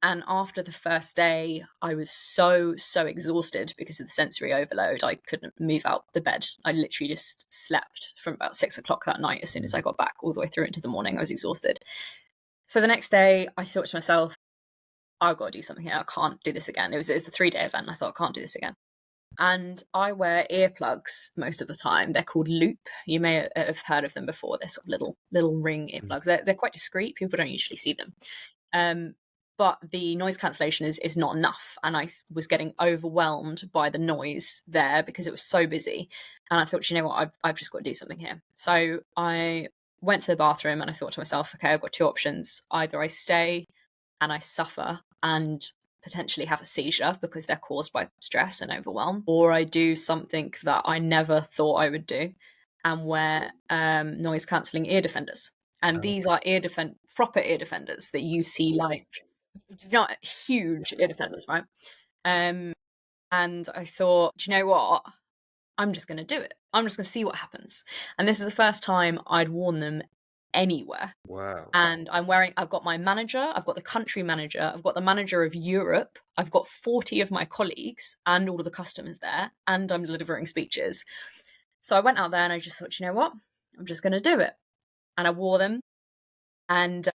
And after the first day, I was so exhausted because of the sensory overload. I couldn't move out the bed. I literally just slept from about 6 o'clock that night. As soon as I got back, all the way through into the morning, I was exhausted. So the next day, I thought to myself, I've got to do something here. I can't do this again. It was a 3-day event. I thought, I can't do this again. And I wear earplugs most of the time. They're called Loop. You may have heard of them before. They're sort of little ring earplugs. They're quite discreet. People don't usually see them. But the noise cancellation is not enough. And I was getting overwhelmed by the noise there because it was so busy. And I thought, you know what, I've just got to do something here. So I went to the bathroom and I thought to myself, okay, I've got 2 options. Either I stay and I suffer and potentially have a seizure because they're caused by stress and overwhelm, or I do something that I never thought I would do and wear noise cancelling ear defenders. And these are proper ear defenders that you see, like, not huge ear defenders, right? And I thought, do you know what? I'm just going to do it. I'm just going to see what happens. And this is the first time I'd worn them anywhere. Wow. And I've got my manager, I've got the country manager, I've got the manager of Europe, I've got 40 of my colleagues and all of the customers there, and I'm delivering speeches. So I went out there and I just thought, you know what? I'm just going to do it. And I wore them. And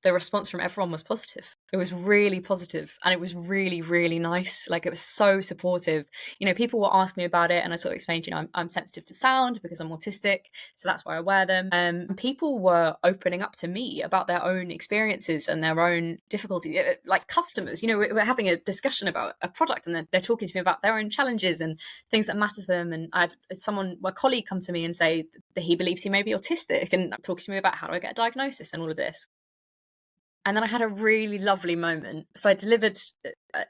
the response from everyone was positive. It was really positive, and it was really, really nice. Like, it was so supportive. You know, people will ask me about it, and I sort of explained, you know, I'm sensitive to sound because I'm autistic, so that's why I wear them. And people were opening up to me about their own experiences and their own difficulties. Like customers, you know, we're having a discussion about a product, and they're talking to me about their own challenges and things that matter to them. And I had my colleague come to me and say that he believes he may be autistic, and talking to me about how do I get a diagnosis and all of this. And then I had a really lovely moment. So I delivered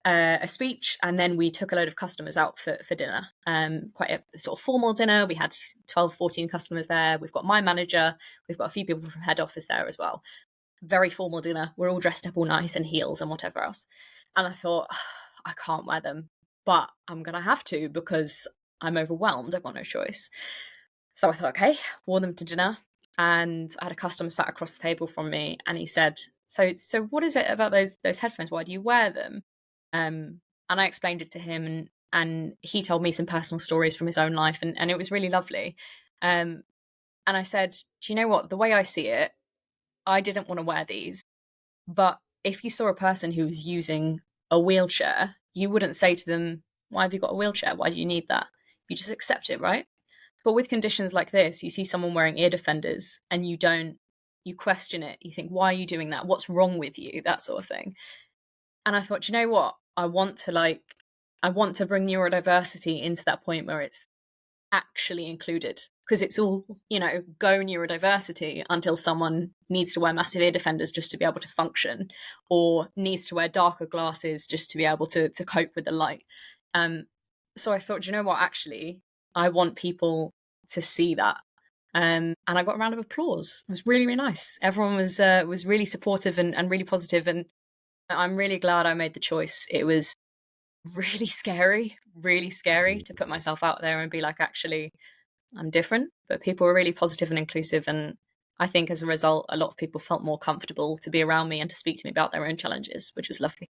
a speech, and then we took a load of customers out for dinner, quite a sort of formal dinner. We had 12, 14 customers there. We've got my manager. We've got a few people from head office there as well. Very formal dinner. We're all dressed up all nice in heels and whatever else. And I thought, I can't wear them, but I'm going to have to because I'm overwhelmed. I've got no choice. So I thought, okay, wore them to dinner. And I had a customer sat across the table from me, and he said, so what is it about those headphones? Why do you wear them? And I explained it to him, and he told me some personal stories from his own life, and it was really lovely. And I said, do you know what? The way I see it, I didn't want to wear these, but if you saw a person who was using a wheelchair, you wouldn't say to them, why have you got a wheelchair? Why do you need that? You just accept it, right? But with conditions like this, you see someone wearing ear defenders and you question it. You think, why are you doing that? What's wrong with you? That sort of thing. And I thought, you know what? I want to bring neurodiversity into that point where it's actually included, because it's all, you know, go neurodiversity until someone needs to wear massive ear defenders just to be able to function, or needs to wear darker glasses just to be able to cope with the light. So I thought, you know what? Actually, I want people to see that. And I got a round of applause. It was really, really nice. Everyone was really supportive and really positive, and I'm really glad I made the choice. It was really scary to put myself out there and be like, actually, I'm different, but people were really positive and inclusive. And I think as a result, a lot of people felt more comfortable to be around me and to speak to me about their own challenges, which was lovely.